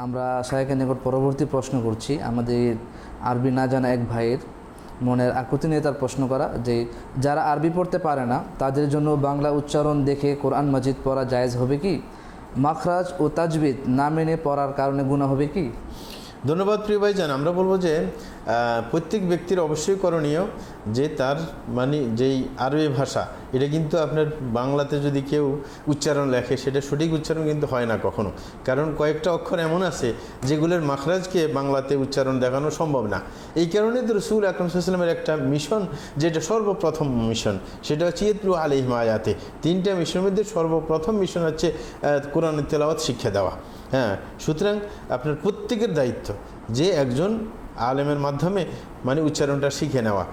আমরা শায়েখের নিকট পরবর্তী প্রশ্ন করছি। আমাদের আরবি না জানা এক ভাইয়ের মনের আকুতি নিয়ে তার প্রশ্ন করা যে যারা আরবি পড়তে পারে না তাদের জন্য বাংলা উচ্চারণ দেখে কোরআন মাজিদ পড়া জায়েজ হবে কি? মাখরাজ ও তাজবিদ না মেনে পড়ার কারণে গুনাহ হবে কি? ধন্যবাদ প্রিয় ভাইজান। আমরা বলবো যে প্রত্যেক ব্যক্তির অবশ্যই করণীয় যে তার যেই আরবি ভাষা এটা কিন্তু আপনার বাংলাতে যদি কেউ উচ্চারণ লেখে সেটা সঠিক উচ্চারণ কিন্তু হয় না কখনো, কারণ কয়েকটা অক্ষর এমন আছে যেগুলোর মাখরাজকে বাংলাতে উচ্চারণ দেখানো সম্ভব না। এই কারণে তো রাসূল আকরাম সাল্লাল্লাহু আলাইহি ওয়াসাল্লামের একটা মিশন, যেটা সর্বপ্রথম মিশন, সেটা হচ্ছে ইয়াতলু আলাইহিম আয়াতে। 3টা মিশনের মধ্যে সর্বপ্রথম মিশন হচ্ছে কোরআনের তেলাওয়াত শিক্ষা দেওয়া। হ্যাঁ, সুতরাং আপনার প্রত্যেকের দায়িত্ব যে একজন আলেমের মাধ্যমে উচ্চারণটা শিখে নেওয়া,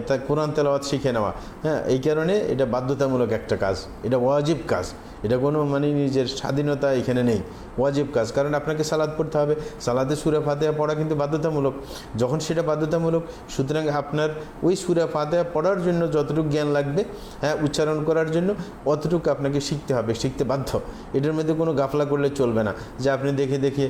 তা কোরআন তেলাওয়াত শিখে নেওয়া। হ্যাঁ, এই কারণে এটা বাধ্যতামূলক একটা কাজ, এটা ওয়াজিব কাজ, এটা কোনো নিজের স্বাধীনতা এখানে নেই, ওয়াজিব কাজ। কারণ আপনাকে সালাদ পড়তে হবে, সালাদে সূরা ফাতিহা পড়া কিন্তু বাধ্যতামূলক। যখন সেটা বাধ্যতামূলক, সুতরাং আপনার ওই সূরা ফাতিহা পড়ার জন্য যতটুকু জ্ঞান লাগবে, হ্যাঁ, উচ্চারণ করার জন্য অতটুকু আপনাকে শিখতে হবে, শিখতে বাধ্য। এটার মধ্যে কোনো গাফলা করলে চলবে না যে আপনি দেখে দেখে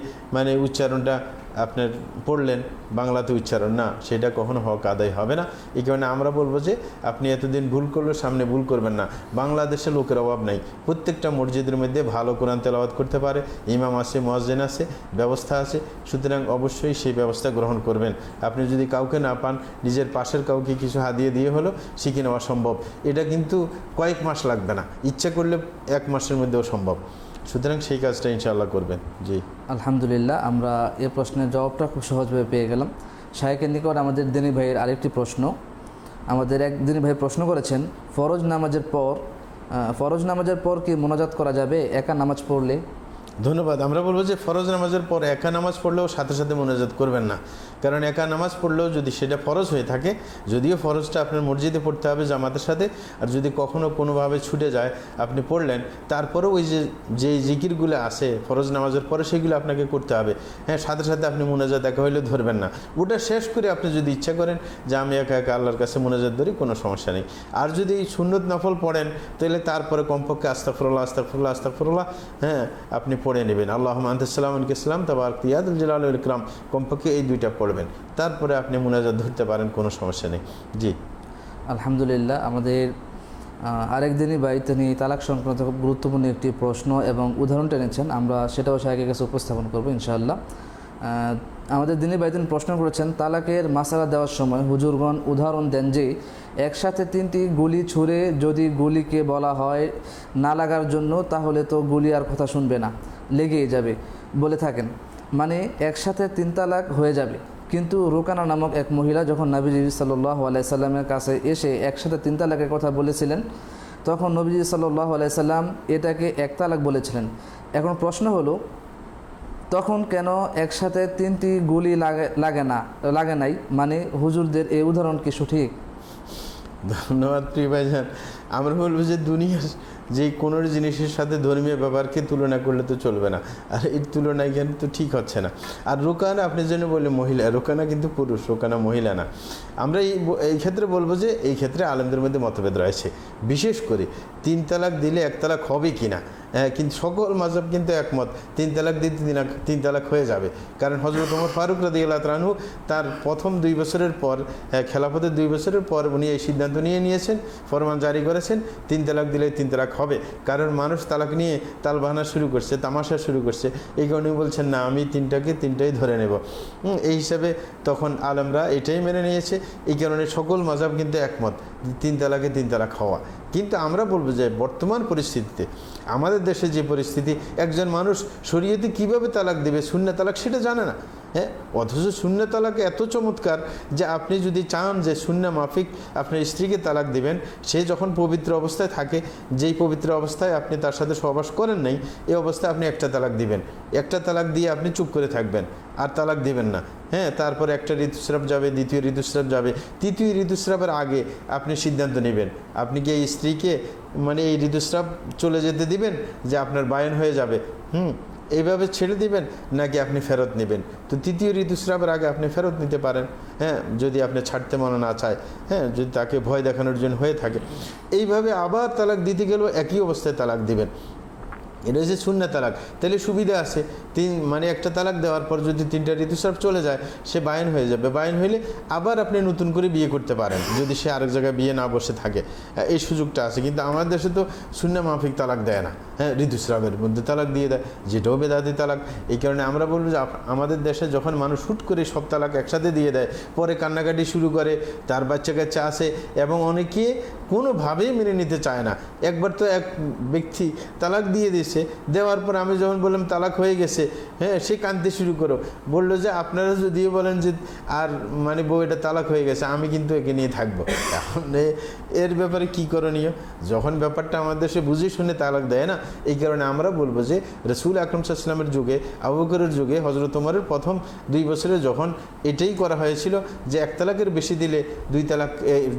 উচ্চারণটা আপনার পড়লেন, বাংলাতে উচ্চারণ না, সেটা কখনো হক আদায় হবে না। এই কারণে আমরা বলবো যে আপনি এতদিন ভুল করলেও সামনে ভুল করবেন না। বাংলাদেশে লোকের অভাব নাই, প্রত্যেকটা মসজিদের মধ্যে ভালো কোরআন তেলাওয়াত করতে পারে, ইমাম আছে, মুয়াজ্জিন আছে, ব্যবস্থা আছে। সুতরাং অবশ্যই সেই ব্যবস্থা গ্রহণ করবেন। আপনি যদি কাউকে না পান, নিজের পাশের কাউকে কিছু হাদিয়ে দিয়ে হলো শিখে নেওয়া সম্ভব। এটা কিন্তু কয়েক মাস লাগবে না, ইচ্ছা করলে 1 মাসের মধ্যেও সম্ভব। সুতরাং সেই কাজটা ইনশাআল্লাহ করবেন। জি, আলহামদুলিল্লাহ, আমরা এই প্রশ্নের জবাবটা খুব সহজভাবে পেয়ে গেলাম। শায়েখের নিকট আমাদের দিনী ভাইয়ের আরেকটি প্রশ্ন। আমাদের এক দিনী ভাই প্রশ্ন করেছেন, ফরজ নামাজের পর কি মোনাজাত করা যাবে একা নামাজ পড়লে? ধন্যবাদ। আমরা বলবো যে ফরজ নামাজের পর একা নামাজ পড়লেও সাথে সাথে মোনাজাত করবেন না, কারণ একা নামাজ পড়লেও যদি সেটা ফরজ হয়ে থাকে, যদিও ফরজটা আপনার মসজিদে পড়তে হবে জামাতের সাথে, আর যদি কখনও কোনোভাবে ছুটে যায় আপনি পড়লেন, তারপরেও ওই যে জিকিরগুলো আছে ফরজ নামাজের পরে সেগুলো আপনাকে করতে হবে। হ্যাঁ, সাথে সাথে আপনি মোনাজাত একা হইলে ধরবেন না, ওটা শেষ করে আপনি যদি ইচ্ছা করেন যে আমি একা একা আল্লাহর কাছে মোনাজাত ধরি, কোনো সমস্যা নেই। আর যদি সুন্নত নফল পড়েন তাহলে তারপরে কমপক্ষে আস্তাগফিরুল্লাহ আস্তাগফিরুল্লাহ আস্তাগফিরুল্লাহ, হ্যাঁ, আপনি পড়ে নেবেন। আল্লাহুম্মা আনতাস সালামু ওয়া মিনকাস সালাম তাবারাকতা ইয়া যাল জালালি ওয়াল ইকরাম, কমপক্ষে এই 2টা পড়বেন, তারপরে আপনি মোনাজাত ধরতে পারেন, কোনো সমস্যা নেই। জি, আলহামদুলিল্লাহ। আমাদের আরেক দিনই ভাই তিনি তালাক সংক্রান্ত খুব গুরুত্বপূর্ণ একটি প্রশ্ন এবং উদাহরণ টেনেছেন, আমরা সেটাও শায়েখের কাছে উপস্থাপন করবো ইনশাআল্লাহ। আমাদের দিনী ভাই তিনি প্রশ্ন করেছেন, তালাকের মাসালা দেওয়ার সময় হুজুরগণ উদাহরণ দেন যে একসাথে 3টি গুলি ছুঁড়ে যদি গুলিকে বলা হয় না লাগার জন্য, তাহলে তো গুলি আর কথা শুনবে না, লেগেই যাবে বলে থাকেন, মানে একসাথে 3 তালাক হয়ে যাবে। কিন্তু রুকানা নামক এক মহিলা যখন নবীজি সাল্লাল্লাহু আলাইহি সাল্লামের কাছে এসে একসাথে 3 তালাকের কথা বলেছিলেন, তখন নবীজি সাল্লাল্লাহু আলাইহি সাল্লাম এটাকে 1 তালাক বলেছিলেন। এখন প্রশ্ন হলো, তখন কেন একসাথে 3টি গুলি লাগে নাই, মানে হুজুরদের এই উদাহরণ কি সঠিক? ধন্যবাদ প্রিয় ভাইজান। আমরা বলবো যে দুনিয়ার যে কোনো জিনিসের সাথে ধর্মীয় ব্যাপারকে তুলনা করলে তো চলবে না, আর এই তুলনা এখানে তো ঠিক হচ্ছে না। আর রোকানা আপনি যেন বললেন মহিলা, রোকানা কিন্তু পুরুষ, রোকানা মহিলা না। আমরা এই ক্ষেত্রে বলবো যে এই ক্ষেত্রে আলেমদের মধ্যে মতভেদ রয়েছে, বিশেষ করে 3 তালাক দিলে 1 তালাক হবে কি না। কিন্তু সকল মাযহাব কিন্তু একমত 3 তালাক দিতে 3 তালাক হয়ে যাবে, কারণ হযরত ওমর ফারুক রাদিয়াল্লাহু তাআলা আনহু তার প্রথম 2 বছরের পর, খেলাফতের 2 বছরের পর উনি এই সিদ্ধান্ত নিয়েছেন, ফরমান জারি করেছেন 3 তালাক দিলে 3 তালাক হবে। কারণ মানুষ তালাক নিয়ে তালবাহানা শুরু করছে, তামাশা শুরু করছে, এই কারণে বলছেন না আমি 3টাই ধরে নেব। এই হিসাবে তখন আলেমরা এটাই মেনে নিয়েছে। এই কারণে সকল মাযহাব কিন্তু একমত 3 তালাকে 3 তালাক হওয়া। কিন্তু আমরা বলবো যে বর্তমান পরিস্থিতিতে, আমাদের দেশে যে পরিস্থিতি, একজন মানুষ শরীয়তে কিভাবে তালাক দেবে, সুন্নাহ তালাক সেটা জানে না। হ্যাঁ, অথচ সুন্নাহ তালাক এত চমৎকার যে আপনি যদি চান যে সুন্নাহ মাফিক আপনার স্ত্রীকে তালাক দিবেন, সে যখন পবিত্র অবস্থায় থাকে, যেই পবিত্র অবস্থায় আপনি তার সাথে সহবাস করেন নাই, এই অবস্থায় আপনি 1টা তালাক দিবেন, 1টা তালাক দিয়ে আপনি চুপ করে থাকবেন, আর তালাক দিবেন না। হ্যাঁ, তারপরে 1টা ঋতুস্রাব যাবে, 2য় ঋতুস্রাব যাবে, 3য় ঋতুস্রাবের আগে আপনি সিদ্ধান্ত নেবেন আপনি কি এই স্ত্রীকে এই ঋতুস্রাব চলে যেতে দিবেন যে আপনার বায়ন হয়ে যাবে, এইভাবে ছেড়ে দিবেন, নাকি আপনি ফেরত নেবেন। তো 3য় ঋতুস্রাবের আগে আপনি ফেরত নিতে পারেন, হ্যাঁ, যদি আপনি ছাড়তে মনে না চায়, হ্যাঁ, যদি তাকে ভয় দেখানোর জন্য হয়ে থাকে। এইভাবে আবার তালাক দিতে গেলেও একই অবস্থায় তালাক দিবেন। এটা হচ্ছে সুন্নাত তালাক। তাহলে সুবিধা আছে, মানে একটা তালাক দেওয়ার পর যদি 3টা ঋতুস্রাব চলে যায় সে বায়ন হয়ে যাবে। বায়ন হইলে আবার আপনি নতুন করে বিয়ে করতে পারেন যদি সে আরেক জায়গায় বিয়ে না বসে থাকে, এই সুযোগটা আছে। কিন্তু আমাদের দেশে তো সুন্নাহ মাফিক তালাক দেয় না, হ্যাঁ, ঋতুস্রাবের মধ্যে তালাক দিয়ে দেয়, যেটাও বেদাতি তালাক। এই কারণে আমরা বলবো যে আমাদের দেশে যখন মানুষ হুট করে সব তালাক একসাথে দিয়ে দেয়, পরে কান্নাকাটি শুরু করে, তার বাচ্চা কাচ্চা আসে, এবং অনেকে কোনোভাবেই মেনে নিতে চায় না। একবার তো এক ব্যক্তি তালাক দিয়ে দিয়েছে, দেওয়ার পর আমি যখন বললাম তালাক হয়ে গেছে, হ্যাঁ, সে কাঁদতে শুরু করো, বললো যে আপনারা যদিও বলেন যে আর মানে বউ এটা তালাক হয়ে গেছে, আমি কিন্তু একে নিয়ে থাকবো। এখন এর ব্যাপারে কি করণীয়? যখন ব্যাপারটা আমাদের দেশে বুঝে শুনে তালাক দেয় না, এই কারণে আমরা বলবো যে রসুল আকরম সাল্লাল্লাহু আলাইহি ওয়াসাল্লামের যুগে, আবু বকরের যুগে, হযরত ওমরের প্রথম 2 বছরে যখন এটাই করা হয়েছিল যে 1 তালাকের বেশি দিলে 2 তালাক,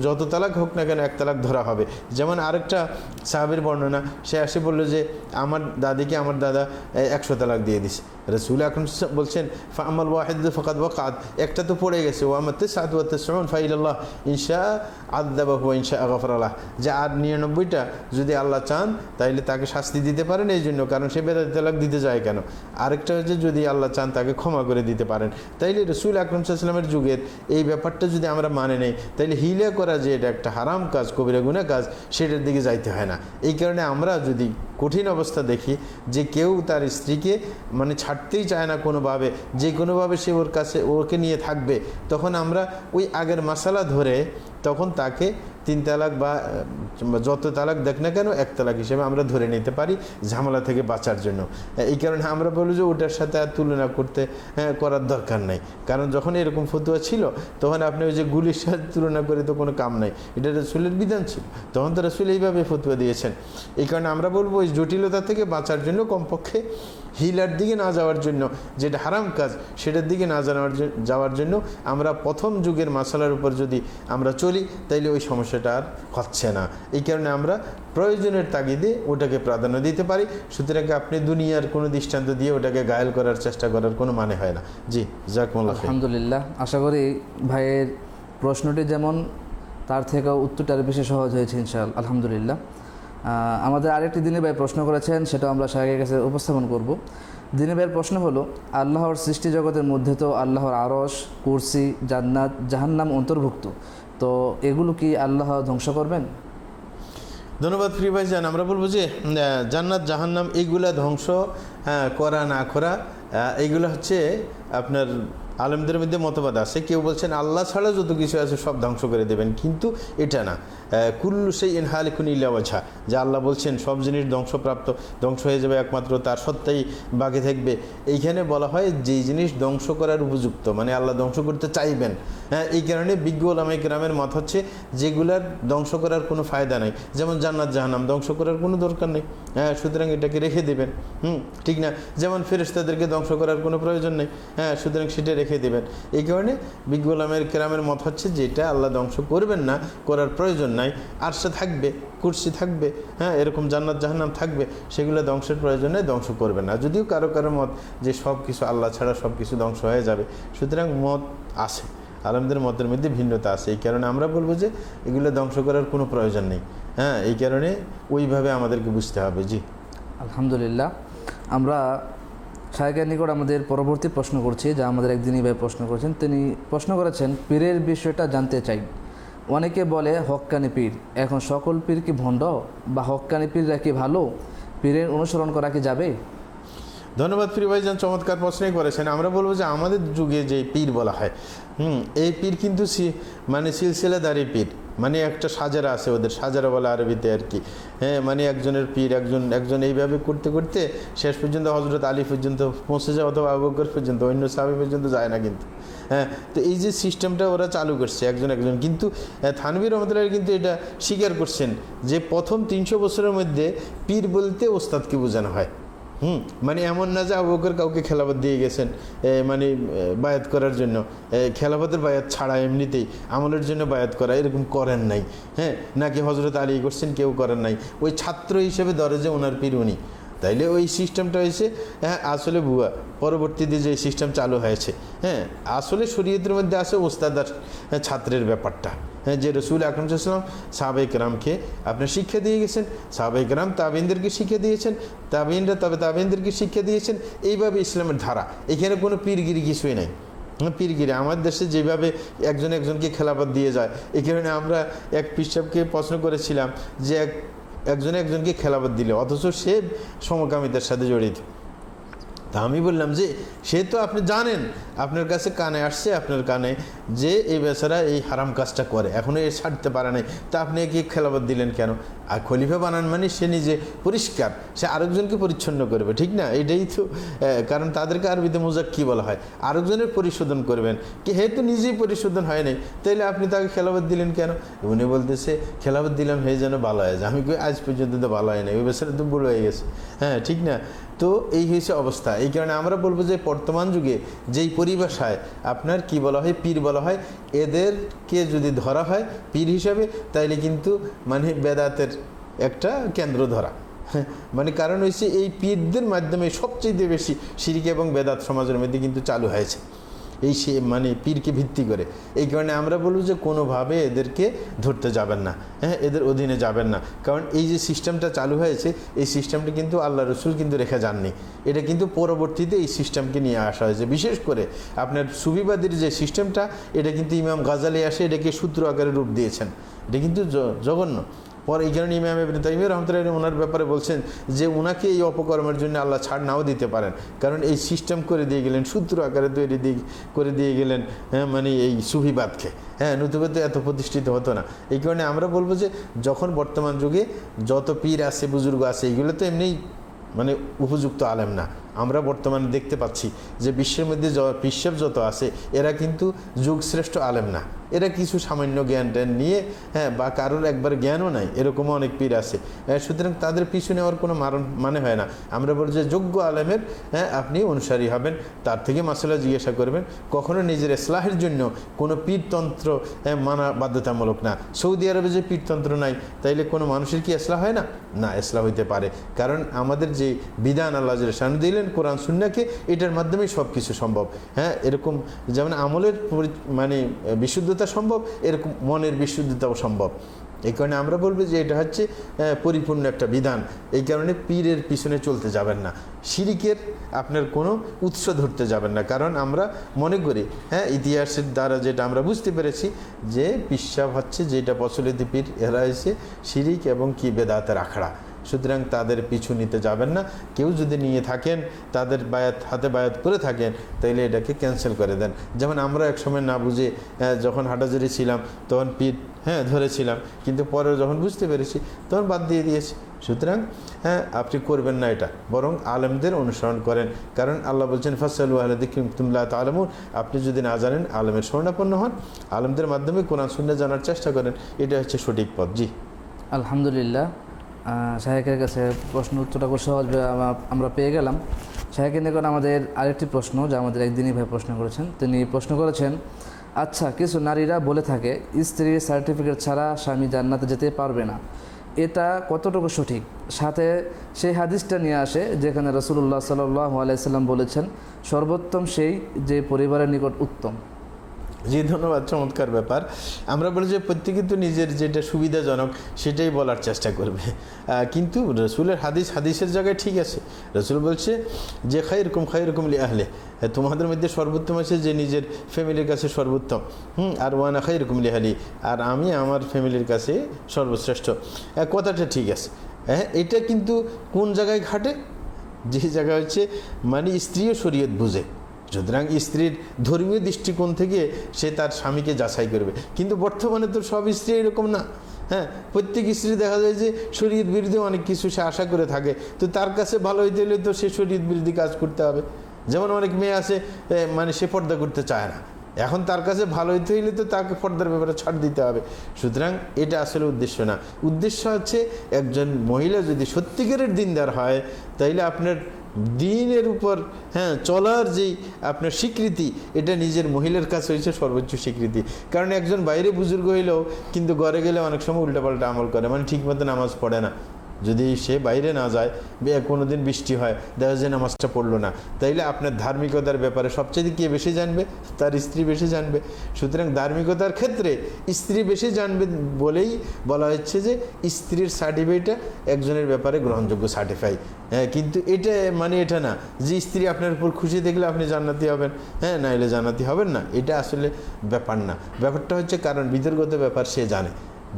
যত তালাক হোক না কেন 1 তালাক ধরা হবে। যেমন আরেকটা সাহাবীর বর্ণনা, সে আসে বললো যে আমার দাদিকে আমার দাদা 100 তালাক দিয়ে দিছে। রসুল আকরম বলছেন ফাআমাল ওয়াহিদ ফাকাদ ওয়াকাত, একটা তো পড়ে গেছে, ওয়া আমাত 99 ফাইলাল্লাহ ইনশা আযাবাহু ওয়া ইনশা গফারা লাহ, যে আর 99টা যদি আল্লাহ চান তাইলে তাকে শাস্তি দিতে পারেন, এই জন্য, কারণ সে বেদাতি তালাক দিতে যায় কেন। আরেকটা হচ্ছে যদি আল্লাহ চান তাকে ক্ষমা করে দিতে পারেন। তাইলে রসুল আকরম সাল্লাল্লাহু আলাইহি ওয়াসাল্লামের যুগের এই ব্যাপারটা যদি আমরা মানে নেই, তাইলে হিলা করা যে এটা একটা হারাম কাজ, কবিরা গুনাহ কাজ, সেটার দিকে যাইতে হয় না। এই কারণে আমরা যদি কঠিন অবস্থা দেখি যে কেউ তার স্ত্রীকে মানে ছাড়তেই চায় না কোনোভাবে, যে কোনোভাবে সে ওর কাছে ওকে নিয়ে থাকবে, তখন আমরা ওই আগের মাসালা ধরে তখন তাকে 3 তালাক বা যত তালাক দেখ না কেন 1 তালাক হিসেবে আমরা ধরে নিতে পারি, ঝামেলা থেকে বাঁচার জন্য। এই কারণে আমরা বলি যে ওটার সাথে আর তুলনা করার দরকার নাই। কারণ যখন এরকম ফতোয়া ছিল তখন আপনি ওই যে গুলির সাথে তুলনা করে তো কোনো কাম নাই, এটা রাসূলের বিধান ছিল, তখন তো রাসূল এইভাবে ফতোয়া দিয়েছেন। এই কারণে আমরা বলবো ওই জটিলতা থেকে বাঁচার জন্য কমপক্ষে হিলার দিকে না যাওয়ার জন্য, যেটা হারাম কাজ সেটার দিকে না যাওয়ার জন্য আমরা প্রথম যুগের মাসালার উপর যদি আমরা চলি তাইলে ওই সমস্যাটা আর হচ্ছে না। এই কারণে আমরা প্রয়োজনের তাগিদে ওটাকে প্রাধান্য দিতে পারি। সুতরাং আপনি দুনিয়ার কোনো দৃষ্টান্ত দিয়ে ওটাকে ঘায়েল করার চেষ্টা করার কোনো মানে হয় না। জি, জাযাকুমুল্লাহ খাইর। আলহামদুলিল্লাহ, আশা করি ভাইয়ের প্রশ্নটি যেমন তার থেকে উত্তরটা আরও বেশি সহজ হয়েছে ইনশাআল্লাহ, আলহামদুলিল্লাহ। আমাদের আরেকটি দিনী ভাই প্রশ্ন করেছেন, সেটা আমরা শাহেখের কাছে উপস্থাপন করব। দিনী ভাইয়ের প্রশ্ন হলো, আল্লাহর সৃষ্টি জগতের মধ্যে তো আল্লাহর আরশ, কুরসি, জান্নাত, জাহান্নাম অন্তর্ভুক্ত, তো এগুলো কি আল্লাহ ধ্বংস করবেন? ধন্যবাদ প্রিয় ভাইজান। আমরা বলবো যে জান্নাত জাহান্নাম এইগুলা ধ্বংস করা না করা, এইগুলো হচ্ছে আপনার আলেমদের মধ্যে মতবাদ আছে। কেউ বলছেন আল্লাহ ছাড়া যত কিছু আছে সব ধ্বংস করে দেবেন, কিন্তু এটা না, কুল্লু শাইইন হালিকুন ইল্লা ওয়াজহা, যে আল্লাহ বলছেন সব জিনিস ধ্বংসপ্রাপ্ত, ধ্বংস হয়ে যাবে, একমাত্র তার সত্তাই বাকি থাকবে। এইখানে বলা হয় যেই জিনিস ধ্বংস করার উপযুক্ত, মানে আল্লাহ ধ্বংস করতে চাইবেন, হ্যাঁ, এই কারণে বিজ্ঞ ওলামায়ে কেরামের মত হচ্ছে যেগুলার ধ্বংস করার কোনো ফায়দা নাই, যেমন জান্নাত জাহান্নাম ধ্বংস করার কোনো দরকার নেই, হ্যাঁ, সুতরাং এটাকে রেখে দেবেন, ঠিক না? যেমন ফেরেশতাদেরকে ধ্বংস করার কোনো প্রয়োজন নেই, হ্যাঁ, সুতরাং সেটা রেখে দেবেন। এই কারণে বিজ্ঞ ওলামায়ে কেরামের মত হচ্ছে যেটা আল্লাহ ধ্বংস করবেন না, করার প্রয়োজন নাই, আরশে থাকবে, কুরসি থাকবে, হ্যাঁ, এরকম জান্নাত জাহান্নাম থাকবে, সেগুলো ধ্বংসের প্রয়োজন নেই, ধ্বংস করবে না। যদিও কারো কারো মত যে সব কিছু আল্লাহ ছাড়া সব কিছু ধ্বংস হয়ে যাবে, সুতরাং মত আছে, আলেমদের মতের মধ্যে ভিন্নতা আছে। এই কারণে আমরা বলবো যে এগুলো ধ্বংস করার কোনো প্রয়োজন নেই, হ্যাঁ, এই কারণে ওইভাবে আমাদেরকে বুঝতে হবে। জি, আলহামদুলিল্লাহ। আমরা শাহেখের নিকট আমাদের পরবর্তী প্রশ্ন করছি, যা আমাদের একদিনই ভাই প্রশ্ন করেছেন। তিনি প্রশ্ন করেছেন, পীরের বিষয়টা জানতে চাই। অনেকে বলে হক্কানি পীর, এখন সকল পীর কি ভণ্ড, বা হক্কানি পীররা কি ভালো, পীরের অনুসরণ করা কি যাবে? ধন্যবাদ প্রিয় ভাইজান, চমৎকার প্রশ্নই করেছেন। আমরা বলবো যে আমাদের যুগে যে পীর বলা হয়, এই পীর কিন্তু মানে সিলসিলাদারি পীর, মানে একটা সাজারা আছে, ওদের সাজারা বলা আরবিতে আর কি, হ্যাঁ, মানে একজনের পীর একজন এইভাবে করতে করতে শেষ পর্যন্ত হযরত আলী পর্যন্ত পৌঁছে যায়, অথবা আবু বকর পর্যন্ত, অন্য সাহাবী পর্যন্ত যায় না কিন্তু, হ্যাঁ। তো এই যে সিস্টেমটা ওরা চালু করছে একজন, কিন্তু থানভী রহমতুল্লাহ কিন্তু এটা স্বীকার করছেন যে প্রথম 300 বছরের মধ্যে পীর বলতে ওস্তাদকে বোঝানো হয়। মানে এমন না যে আবু বকর কাউকে খেলাফত দিয়ে গেছেন মানে বায়াত করার জন্য, খেলাফতের বায়াত ছাড়া এমনিতেই আমলের জন্য বায়াত করা, এরকম করেন নাই, হ্যাঁ, নাকি হযরত আলী করছেন, কেউ করেন নাই। ওই ছাত্র হিসেবে ধরে যে ওনার পীর উনি, তাইলে ওই সিস্টেমটা হয়েছে হ্যাঁ আসলে ভুয়া। পরবর্তীতে যে সিস্টেম চালু হয়েছে, হ্যাঁ আসলে শরীয়তের মধ্যে আছে ওস্তাদ আর ছাত্রের ব্যাপারটা। হ্যাঁ, যে রসুল আকরাম সাল্লাল্লাহু আলাইহি ওয়াসাল্লাম সাহাবায়ে কেরামকে আপনার শিক্ষা দিয়ে গেছেন, সাহাবায়ে কেরাম তাবেঈনদেরকে শিক্ষা দিয়েছেন, তাবেঈনরা তবে তাবেঈনদেরকে শিক্ষা দিয়েছেন, এইভাবে ইসলামের ধারা। এখানে কোনো পীরগিরি কিছুই নাই। পীরগিরি আমাদের দেশে যেভাবে একজন একজনকে খেলাফত দিয়ে যায়, এই কারণে আমরা এক পিসাবকে প্রশ্ন করেছিলাম যে একজন একজনকে খেলাফত দিলে অথচ সে সমকামিতার সাথে জড়িত। তা আমি বললাম যে সে তো আপনি জানেন, আপনার কাছে কানে আসছে আপনার কানে যে এই বেচারা এই হারাম কাজটা করে, এখনও এ ছাড়তে পারে নাই, তা আপনি একে খেলাফত দিলেন কেন? আর খলিফা বানান মানে সে নিজে পরিষ্কার, সে আরেকজনকে পরিচ্ছন্ন করবে, ঠিক না? এটাই তো, কারণ তাদেরকে আরবিতে মুজাক্কি বলা হয়, আরেকজনের পরিশোধন করবেন, কি হে তো নিজেই পরিশোধন হয় নাই, তাইলে আপনি তাকে খেলাফত দিলেন কেন? উনি বলতেছে খেলাফত দিলাম হে যেন ভালো হয়। আমি কই আজ পর্যন্ত তো ভালো হয় না, ওই বেচারা তো বুড়ো হয়ে গেছে। হ্যাঁ ঠিক না? তো এই হয়েছে অবস্থা। এই কারণে আমরা বলবো যে বর্তমান যুগে যেই পরিভাষায় আপনার কি বলা হয়, পীর বলা হয়, এদেরকে যদি ধরা হয় পীর হিসাবে, তাইলে কিন্তু মানে বেদাতের একটা কেন্দ্র ধরা। মানে কারণ হয়েছে এই পীরদের মাধ্যমে সবচেয়ে বেশি শিরক এবং বেদাত সমাজের মধ্যে কিন্তু চালু হয়েছে, এই সে মানে পীরকে ভিত্তি করে। এই কারণে আমরা বলবো যে কোনোভাবে এদেরকে ধরতে যাবেন না, হ্যাঁ এদের অধীনে যাবেন না। কারণ এই যে সিস্টেমটা চালু হয়েছে, এই সিস্টেমটা কিন্তু আল্লাহ রসুল কিন্তু রেখে যাননি, এটা কিন্তু পরবর্তীতে এই সিস্টেমকে নিয়ে আসা হয়েছে। বিশেষ করে আপনার সুফিবাদীর যে সিস্টেমটা, এটা কিন্তু ইমাম গাজালি আসে এটাকে সূত্র আকারে রূপ দিয়েছেন, এটা কিন্তু জঘন্য। পরে এই কারণে ইমাম ইবনে তাইমিয়া রাহমাতুল্লাহি ওনার ব্যাপারে বলছেন যে ওনাকে এই অপকর্মের জন্য আল্লাহ ছাড় নাও দিতে পারেন, কারণ এই সিস্টেম করে দিয়ে গেলেন, সূত্র আকারে তৈরি করে দিয়ে গেলেন, হ্যাঁ মানে এই সুফিবাদকে, হ্যাঁ নতুবা তো এত প্রতিষ্ঠিত হতো না। এই কারণে আমরা বলবো যে যখন বর্তমান যুগে যত পীর আছে বুজুর্গ আছে, এগুলো তো এমনিই মানে উপযুক্ত আলেম না। আমরা বর্তমানে দেখতে পাচ্ছি যে বিশ্বের মধ্যে পিসাব যত আছে এরা কিন্তু যুগশ্রেষ্ঠ আলেম না, এরা কিছু সামান্য জ্ঞান ট্যান নিয়ে, হ্যাঁ বা কারোর একবার জ্ঞানও নাই, এরকমও অনেক পীর আছে। সুতরাং তাদের পিছু নেওয়ার কোনো মানে হয় না। আমরা বলি যে যোগ্য আলেমের হ্যাঁ আপনি অনুসারী হবেন, তার থেকে মাসালা জিজ্ঞাসা করবেন, কখনো নিজের ইসলাহের জন্য কোনো পীরতন্ত্র মানা বাধ্যতামূলক না। সৌদি আরবে যে পীরতন্ত্র নাই, তাইলে কোনো মানুষের কি ইসলাহ হয় না? না, ইসলাহ হইতে পারে, কারণ আমাদের যে বিধান আল্লাহ শান দিলেন কোরআন সুন্নাহকে, এটার মাধ্যমেই সব কিছু সম্ভব। হ্যাঁ এরকম যেমন আমলের মানে বিশুদ্ধতা সম্ভব, এরকম মনের বিশুদ্ধতাও সম্ভব। এই কারণে আমরা বলবো যে এটা হচ্ছে পরিপূর্ণ একটা বিধান। এই কারণে পীরের পিছনে চলতে যাবেন না, শিরিকের আপনার কোনো উৎস ধরতে যাবেন না। কারণ আমরা মনে করি হ্যাঁ ইতিহাসের দ্বারা যেটা আমরা বুঝতে পেরেছি যে পিসাব হচ্ছে যেটা প্রচলিত পীর, এরা হচ্ছে শিরিক এবং কি বেদাতের আখড়া। সুতরাং তাদের পিছু নিতে যাবেন না। কেউ যদি নিয়ে থাকেন, তাদের হাতে বায়াত করে থাকেন, তাইলে এটাকে ক্যান্সেল করে দেন। যেমন আমরা একসময় না বুঝে যখন হাঁটাঝুড়ি ছিলাম তখন পীর ধরেছিলাম, কিন্তু পরে যখন বুঝতে পেরেছি তখন বাদ দিয়ে দিয়েছি। সুতরাং আপনি করবেন না এটা, বরং আলেমদের অনুসরণ করেন। কারণ আল্লাহ বলছেন ফাসআলু আহলা যিকরি ইন কুনতুম লা তা'লামুন, আপনি যদি না জানেন আলেমের শরণাপন্ন হন, আলেমদের মাধ্যমে কোরআন সুন্নাহ জানার চেষ্টা করেন, এটা হচ্ছে সঠিক পথ। জি আলহামদুলিল্লাহ, শাহেকের কাছে প্রশ্ন উত্তরটা খুব সহজভাবে আমরা পেয়ে গেলাম। শাহেকের নিকট আমাদের আরেকটি প্রশ্ন, যা আমাদের একদিনই ভাই প্রশ্ন করেছেন। তিনি প্রশ্ন করেছেন, আচ্ছা কিছু নারীরা বলে থাকে স্ত্রীর সার্টিফিকেট ছাড়া স্বামী জান্নাতে যেতে পারবে না, এটা কতটুকু সঠিক? সাথে সেই হাদিসটা নিয়ে আসে যেখানে রাসূলুল্লাহ সাল্লাল্লাহু আলাইহি সাল্লাম বলেছেন সর্বোত্তম সেই যে পরিবারের নিকট উত্তম। জি ধন্যবাদ, চমৎকার ব্যাপার। আমরা বলি যে প্রত্যেকে তো নিজের যেটা সুবিধাজনক সেটাই বলার চেষ্টা করবে, কিন্তু রসুলের হাদিসের জায়গায় ঠিক আছে। রসুল বলছে যে খায়রুকুম লি আহলে, তোমাদের মধ্যে সর্বোত্তম আছে যে নিজের ফ্যামিলির কাছে সর্বোত্তম, আর ওয়ানা খায়রুকুম লি আহলি, আর আমি আমার ফ্যামিলির কাছে সর্বশ্রেষ্ঠ। কথাটা ঠিক আছে, হ্যাঁ এটা কিন্তু কোন জায়গায় ঘাটে? যে জায়গা হচ্ছে মানে স্ত্রীও শরীয়ত বুঝে, সুতরাং স্ত্রীর ধর্মীয় দৃষ্টিকোণ থেকে সে তার স্বামীকে যাচাই করবে। কিন্তু বর্তমানে তো সব স্ত্রী এরকম না। হ্যাঁ প্রত্যেক স্ত্রী দেখা যায় যে শরীয়ত বিরোধী অনেক কিছু সে আশা করে থাকে, তো তার কাছে ভালো হইতে হলে তো সে শরীয়ত বিরোধী কাজ করতে হবে। যেমন অনেক মেয়ে আছে মানে সে পর্দা করতে চায় না, এখন তার কাছে ভালো হইতে হইলে তো তাকে পর্দার ব্যাপারে ছাড় দিতে হবে। সুতরাং এটা আসলে উদ্দেশ্য না। উদ্দেশ্য হচ্ছে একজন মহিলা যদি সত্যিকারের দিনদার হয়, তাইলে আপনার দিনের উপর চলার যেই আপনার স্বীকৃতি, এটা নিজের মহিলার কাছে হয়েছে সর্বোচ্চ স্বীকৃতি। কারণ একজন বাইরে বুজুর্গ হইলেও কিন্তু ঘরে গেলে অনেক সময় উল্টাপাল্টা আমল করে, মানে ঠিক মতো নামাজ পড়ে না, যদি সে বাইরে না যায়, কোনো দিন বৃষ্টি হয়, দেখা যায় নামাজটা পড়লো না, তাইলে আপনার ধার্মিকতার ব্যাপারে সবচেয়ে কে বেশি জানবে? তার স্ত্রী বেশি জানবে। সুতরাং ধার্মিকতার ক্ষেত্রে স্ত্রী বেশি জানবে বলেই বলা হচ্ছে যে স্ত্রীর সার্টিফিকেটটা একজনের ব্যাপারে গ্রহণযোগ্য সার্টিফাই। হ্যাঁ, কিন্তু এটা মানে এটা না যে স্ত্রী আপনার উপর খুশি দেখলে আপনি জান্নাতি হবেন, হ্যাঁ, না এলে জান্নাতি হবেন না, এটা আসলে ব্যাপার না। ব্যাপারটা হচ্ছে কারণ বিতর্কগত ব্যাপার সে জানে,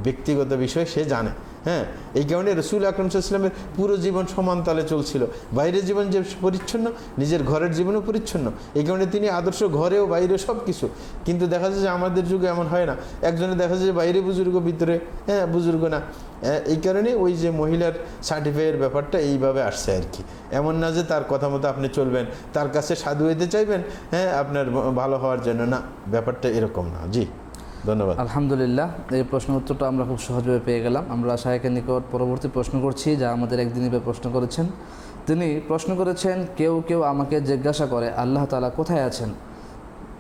ব্যক্তিগত বিষয় সে জানে। হ্যাঁ, এই কারণে রসুল আকরম সাল্লাল্লাহু আলাইহি ওয়াসাল্লামের পুরো জীবন সমান তালে চলছিল। বাইরের জীবন যে পরিচ্ছন্ন, নিজের ঘরের জীবনও পরিচ্ছন্ন, এই কারণে তিনি আদর্শ ঘরেও বাইরে সব কিছু। কিন্তু দেখা যায় যে আমাদের যুগে এমন হয় না, একজনে দেখা যায় যে বাইরে বুজুর্গ, ভিতরে হ্যাঁ বুজুর্গ না। এই কারণে ওই যে মহিলার সার্টিফাইয়ের ব্যাপারটা এইভাবে আসছে আর কি। এমন না যে তার কথা মতো আপনি চলবেন, তার কাছে সাধু হইতে চাইবেন, হ্যাঁ, আপনার ভালো হওয়ার জন্য না, ব্যাপারটা এরকম না। জি, ধন্যবাদ। আলহামদুলিল্লাহ, এই প্রশ্নের উত্তরটা আমরা খুব সহজভাবে পেয়ে গেলাম। আমরা শায়েখের নিকট পরবর্তী প্রশ্ন করছি, যা আমাদের একদিনই প্রশ্ন করেছেন। তিনি প্রশ্ন করেছেন, কেউ কেউ আমাকে জিজ্ঞাসা করে আল্লাহ তাআলা কোথায় আছেন,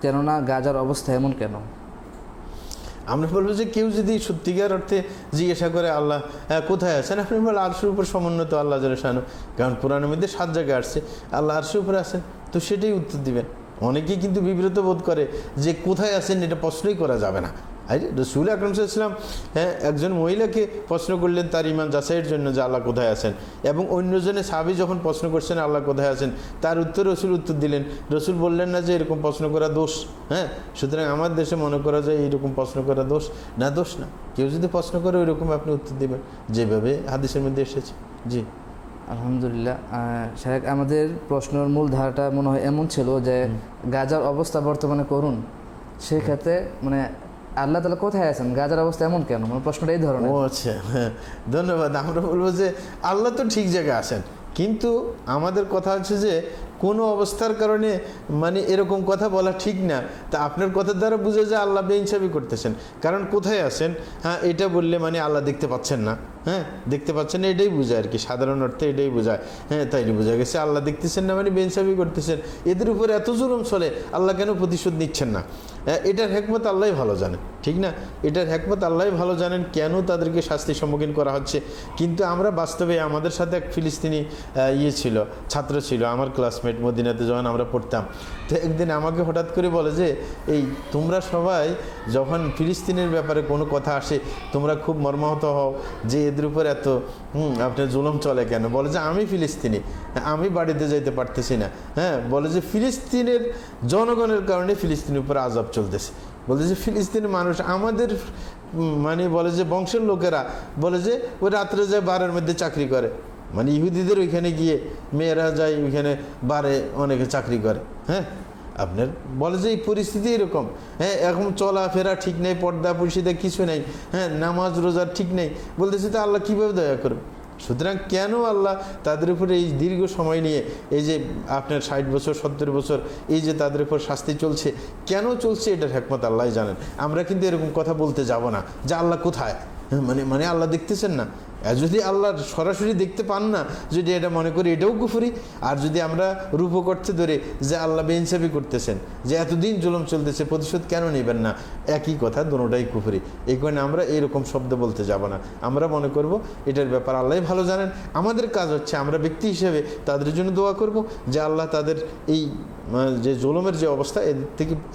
কেননা গাজার অবস্থা এমন কেন? আমরা বলবো যে কেউ যদি সত্যিকার অর্থে জিজ্ঞাসা করে আল্লাহ কোথায় আছেন, আপনি বলেন আরশের উপর সমুন্নত আল্লাহ জাল্লাহু শানহু, কারণ কোরআনের মধ্যে 7 জায়গায় আসছে আল্লাহ আরশের উপরে আছেন, তো সেটাই উত্তর দিবেন। অনেকেই কিন্তু বিব্রত বোধ করে যে কোথায় আছেন এটা প্রশ্নই করা যাবে না। রসুল আকরম সাল্লাল্লাহু আলাইহি ওয়াসাল্লাম একজন মহিলাকে প্রশ্ন করলেন তার ঈমান যাচাইয়ের জন্য যে আল্লাহ কোথায় আছেন, এবং অন্যজনে সাহাবী যখন প্রশ্ন করছেন আল্লাহ কোথায় আছেন, তার উত্তর রসুল উত্তর দিলেন। রসুল বললেন না যে এরকম প্রশ্ন করা দোষ। হ্যাঁ, সুতরাং আমার দেশে মনে করা যায় এইরকম প্রশ্ন করা দোষ না, দোষ না। কেউ যদি প্রশ্ন করে ওইরকম আপনি উত্তর দেবেন যেভাবে হাদিসের মধ্যে এসেছে। জি, আলহামদুলিল্লাহ। শায়েখ, আমাদের প্রশ্নের মূল ধারাটা মনে হয় এমন ছিল যে গাজার অবস্থা বর্তমানে করুন, সেই ক্ষেত্রে মানে আল্লাহ তাআলা কোথায় আছেন, গাজার অবস্থা এমন কেন, মানে প্রশ্নটা এই ধরনের। ও আচ্ছা, হ্যাঁ, ধন্যবাদ। আমরা বলবো যে আল্লাহ তো ঠিক জায়গায় আছেন, কিন্তু আমাদের কথা হচ্ছে যে কোনো অবস্থার কারণে মানে এরকম কথা বলা ঠিক না। তা আপনার কথার দ্বারা বুঝে যে আল্লাহ বেইনসাফি করতেছেন, কারণ কোথায় আছেন, হ্যাঁ, এটা বললে মানে আল্লাহ দেখতে পাচ্ছেন না, হ্যাঁ, দেখতে পাচ্ছেন না এটাই বোঝায় আর কি, সাধারণ অর্থে এটাই বোঝায়। হ্যাঁ, তাইলে বোঝা গেছে আল্লাহ দেখতেছেন না মানে বেইনসাফি করতেছেন। এদের উপরে এত জুলুম চলে, আল্লাহ কেন প্রতিশোধ নিচ্ছেন না? এটার হিকমত আল্লাহই ভালো জানেন, ঠিক না? এটার হিকমত আল্লাহই ভালো জানেন কেন তাদেরকে শাস্তির সম্মুখীন করা হচ্ছে। কিন্তু আমরা বাস্তবে, আমাদের সাথে এক ফিলিস্তিনি ছিল, ছাত্র ছিল, আমার ক্লাসমেট, মদিনাতে যখন আমরা পড়তাম, তো একদিন আমাকে হঠাৎ করে বলে যে এই তোমরা সবাই যখন ফিলিস্তিনের ব্যাপারে কোনো কথা আসে তোমরা খুব মর্মাহত হও যে এদের উপর এত আপনার জুলুম চলে কেন? বলে যে আমি ফিলিস্তিনি, আমি বাড়িতে যাইতে পারতেছি না। হ্যাঁ, বলে যে ফিলিস্তিনের জনগণের কারণে ফিলিস্তিনের উপর আযাব চলতেছে। বলে যে ফিলিস্তিনের মানুষ আমাদের মানে বলে যে বংশের লোকেরা বলে যে ওই রাত্রে যায় বারের মধ্যে চাকরি করে, মানে ইহুদিদের ওইখানে গিয়ে মেয়েরা যায় ওইখানে বারে অনেকে চাকরি করে। হ্যাঁ, আপনার বলে যে এই পরিস্থিতি এরকম। হ্যাঁ, এখন চলাফেরা ঠিক নেই, পর্দা পরিষদা কিছু নেই, হ্যাঁ, নামাজ রোজার ঠিক নেই, বলতেছে তো আল্লাহ কীভাবে দয়া করবে? সুতরাং কেন আল্লাহ তাদের উপরে এই দীর্ঘ সময় নিয়ে এই যে আপনার 60 বছর 70 বছর এই যে তাদের উপর শাস্তি চলছে, কেন চলছে এটার হিকমত আল্লাহ জানেন। আমরা কিন্তু এরকম কথা বলতে যাব না যে আল্লাহ কোথায়, মানে আল্লাহ দেখতেছেন না। যদি আল্লাহ সরাসরি দেখতে পান না, যদি এটা মনে করি এটাও কুফরি। আর যদি আমরা রূপক অর্থে ধরে যে আল্লাহ বেইনসাফি করতেছেন, যে এতদিন জুলুম চলতেছে প্রতিশোধ কেন নেবেন না, একই কথা, দুটোটাই কুফরি। এই কারণে আমরা এরকম শব্দ বলতে যাব না। আমরা মনে করব এটার ব্যাপার আল্লাহই ভালো জানেন। আমাদের কাজ হচ্ছে আমরা ব্যক্তি হিসেবে তাদের জন্য দোয়া করব যে আল্লাহ তাদের এই যে জুলুমের যে অবস্থা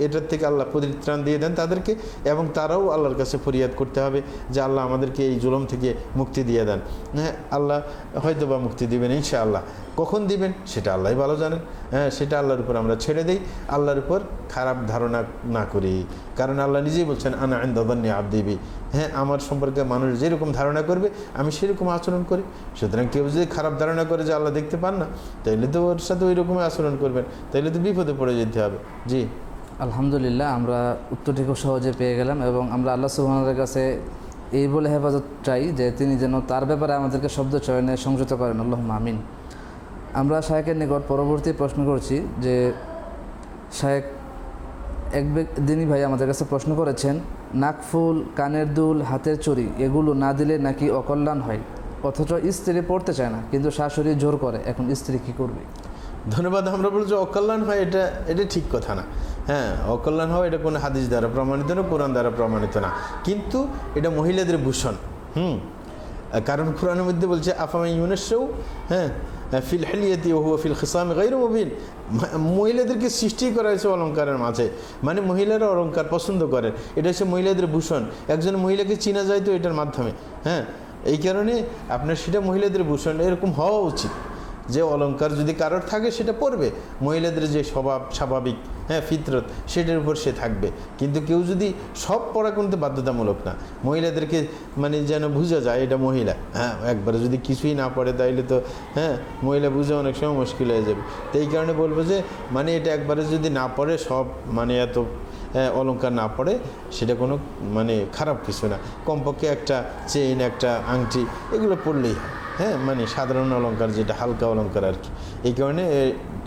এটার থেকে আল্লাহ পরিত্রাণ দিয়ে দেন তাদেরকে, এবং তারাও আল্লাহর কাছে ফরিয়াদ করতে হবে যে আল্লাহ আমাদেরকে এই জুলুম থেকে মুক্তি দিয়ে দেন। হ্যাঁ, আল্লাহ হয়তো বা মুক্তি দিবেন ইনশাআল্লাহ। কখন দিবেন সেটা আল্লাহই ভালো জানেন। হ্যাঁ, সেটা আল্লাহর উপর আমরা ছেড়ে দিই, আল্লাহর উপর খারাপ ধারণা না করি, কারণ আল্লাহ নিজেই বলছেন আনা ইনদা যান্নি আবদি বি। হ্যাঁ, আমার সম্পর্কে মানুষ যেরকম ধারণা করবে আমি সেরকম আচরণ করি। সুতরাং কেউ যদি খারাপ ধারণা করে যে আল্লাহ দেখতে পান না, তাইলে তো ওর সাথে ওই রকমই আচরণ করবেন, তাইলে তো বিপদে পড়ে যেতে হবে। জি, আলহামদুলিল্লাহ, আমরা উত্তরটি খুব সহজে পেয়ে গেলাম, এবং আমরা আল্লাহ সুবহানাহু ওয়া তাআলার কাছে এই বলে হেফাজত চাই যে তিনি যেন তার ব্যাপারে আমাদেরকে শব্দ চয়নে সংযত করেন। আল্লাহুম্মা আমিন। আমরা শায়েখের নিকট পরবর্তী প্রশ্ন করছি যে শায়েখ, এক দিনই ভাই আমাদের কাছে প্রশ্ন করেছেন, নাকফুল, কানের দুল, হাতের চুড়ি এগুলো না দিলে নাকি অকল্যাণ হয়, অথচ স্ত্রী পড়তে চায় না কিন্তু শাশুড়ি জোর করে, এখন স্ত্রী কী করবে? ধন্যবাদ। আমরা বলছি অকল্যাণ হয়, এটা ঠিক কথা না। হ্যাঁ, অকল্যাণ হয় এটা কোনো হাদিস দ্বারা প্রমাণিত না, কোরআন দ্বারা প্রমাণিত না, কিন্তু এটা মহিলাদের ভূষণ। কারণ কোরআনের মধ্যে বলছে আফামাই ইউনাসউ, হ্যাঁ, ফিল হিলিয়াতি ওয়া হুয়া ফিল খিসামি গায়রু মুবিন। মহিলাদেরকে সৃষ্টি করা হয়েছে অলঙ্কারের মাঝে, মানে মহিলারা অলঙ্কার পছন্দ করেন, এটা হচ্ছে মহিলাদের ভূষণ। একজন মহিলাকে চেনা যায় তো এটার মাধ্যমে, হ্যাঁ, এই কারণে আপনার সেটা মহিলাদের ভূষণ এরকম হওয়া উচিত যে অলঙ্কার যদি কারোর থাকে সেটা পরবে, মহিলাদের যে স্বভাব স্বাভাবিক, হ্যাঁ, ফিতরত, সেটার উপর সে থাকবে। কিন্তু কেউ যদি সব পরা কিন্তু বাধ্যতামূলক না, মহিলাদেরকে মানে যেন বোঝা যায় এটা মহিলা, হ্যাঁ, একবারে যদি কিছুই না পড়ে তাইলে তো, হ্যাঁ, মহিলা বুঝে অনেক সময় মুশকিল হয়ে যাবে। তো এই কারণে বলবো যে মানে এটা একবারে যদি না পড়ে, সব মানে এত অলঙ্কার না পড়ে, সেটা কোনো মানে খারাপ কিছু না। কমপক্ষে একটা চেইন, একটা আংটি, এগুলো পড়লেই হয়, হ্যাঁ, মানে সাধারণ অলঙ্কার যেটা হালকা অলঙ্কার আর কি। এই কারণে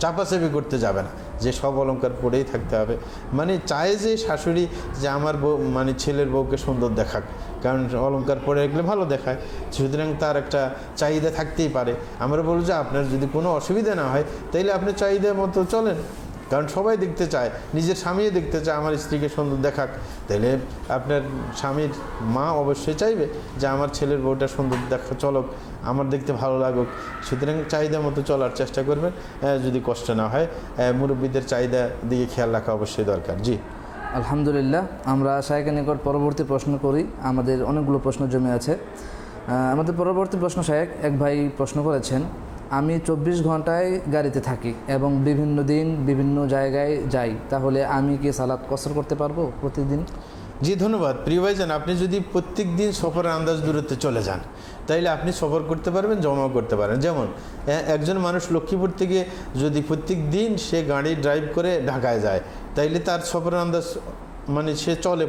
চাপাচাপি করতে যাবে না যে সব অলঙ্কার পরেই থাকতে হবে। মানে চায় যে শাশুড়ি যে আমার বউ মানে ছেলের বউকে সুন্দর দেখাক, কারণ অলঙ্কার পরে রাখলে ভালো দেখায়, সুতরাং তার একটা চাহিদা থাকতেই পারে। আমরা বলবো যে আপনার যদি কোনো অসুবিধা না হয় তাইলে আপনি চাহিদা মতো চলেন, কারণ সবাই দেখতে চায়, নিজের স্বামীও দেখতে চায় আমার স্ত্রীকে সুন্দর দেখাক। তাইলে আপনার স্বামীর মা অবশ্যই চাইবে যে আমার ছেলের বউটা সুন্দর দেখা চলক, আমার দেখতে ভালো লাগুক। সুতরাং চাহিদা মতো চলার চেষ্টা করবেন, যদি কষ্ট না হয়। মুরব্বীদের চাহিদা দিকে খেয়াল রাখা অবশ্যই দরকার। জি, আলহামদুলিল্লাহ। আমরা শায়েখের নিকট পরবর্তী প্রশ্ন করি, আমাদের অনেকগুলো প্রশ্ন জমে আছে। আমাদের পরবর্তী প্রশ্ন, শায়েখ এক ভাই প্রশ্ন করেছেন, আমি 24 ঘন্টায় গাড়িতে থাকি এবং বিভিন্ন দিন বিভিন্ন জায়গায় যাই, তাহলে আমি কি সালাত কসর করতে পারবো প্রতিদিন? জি, ধন্যবাদ প্রিয় ভাইজান। আপনি যদি প্রত্যেক দিন সফরের আন্দাজ দূরত্বে চলে যান তাইলে আপনি সফর করতে পারবেন, জমাও করতে পারেন। যেমন একজন মানুষ লক্ষ্মীপুর থেকে যদি প্রত্যেক দিন সে গাড়ি ড্রাইভ করে ঢাকায় যায়, তাইলে তার সফরের আন্দাজ মানে সে চলে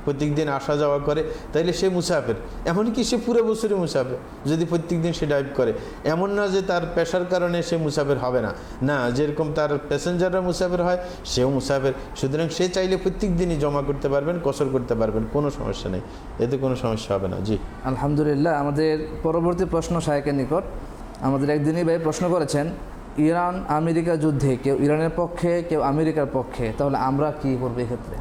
প্রত্যেক দিন আসা যাওয়া করে, তাইলে সে মুসাফির। এমনকি সে পুরো বছরই মুসাফির যদি প্রত্যেক দিন সে ড্রাইভ করে। এমন না যে তার পেশার কারণে সে মুসাফির হবে না, না, যেরকম তার প্যাসেঞ্জাররা মুসাফির হয় সেও মুসাফির। সুতরাং সে চাইলে প্রত্যেক দিনই জমা করতে পারবেন, কসর করতে পারবেন, কোনো সমস্যা নেই, এতে কোনো সমস্যা হবে না। জি, আলহামদুলিল্লাহ। আমাদের পরবর্তী প্রশ্ন শায়েখের নিকট, আমাদের একদিনই ভাই প্রশ্ন করেছেন, ইরান আমেরিকা যুদ্ধে কেউ ইরানের পক্ষে কেউ আমেরিকার পক্ষে, তাহলে আমরা কি করবো এক্ষেত্রে?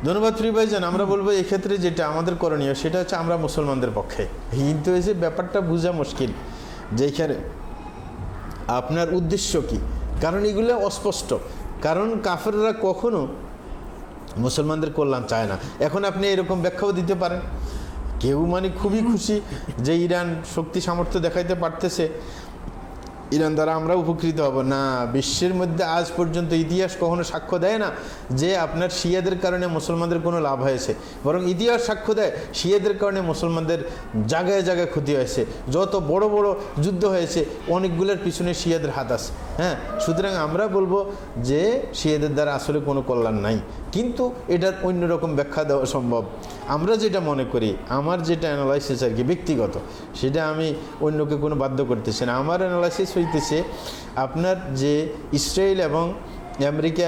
ধন্যবাদ প্রিয় ভাইজান। আমরা বলবো এক্ষেত্রে যেটা আমাদের করণীয় সেটা হচ্ছে আমরা মুসলমানদের পক্ষে। কিন্তু এই যে ব্যাপারটা বোঝা মুশকিল যেখানে আপনার উদ্দেশ্য কি, কারণ এগুলো অস্পষ্ট। কারণ কাফেররা কখনো মুসলমানদের কল্যাণ চায় না। এখন আপনি এরকম ব্যাখ্যাও দিতে পারেন, কেউ মানে খুবই খুশি যে ইরান শক্তি সামর্থ্য দেখাইতে পারতেছে, ইরান দ্বারা আমরা উপকৃত হব না। বিশ্বের মধ্যে আজ পর্যন্ত ইতিহাস কখনো সাক্ষ্য দেয় না যে আপনার শিয়াদের কারণে মুসলমানদের কোনো লাভ হয়েছে, বরং ইতিহাস সাক্ষ্য দেয় শিয়াদের কারণে মুসলমানদের জায়গায় জায়গায় ক্ষতি হয়েছে। যত বড় বড় যুদ্ধ হয়েছে অনেকগুলোর পিছনে শিয়াদের হাত আছে, হ্যাঁ। সুতরাং আমরা বলবো যে শিয়াদের দ্বারা আসলে কোনো কল্যাণ নাই, কিন্তু এটার অন্যরকম ব্যাখ্যা দেওয়া সম্ভব। আমরা যেটা মনে করি, আমার যেটা অ্যানালাইসিস আর কি ব্যক্তিগত, সেটা আমি অন্যকে কোনো বাধ্য করতেছি না। আমার অ্যানালাইসিস হইতেছে আপনার যে ইসরায়েল এবং আমেরিকা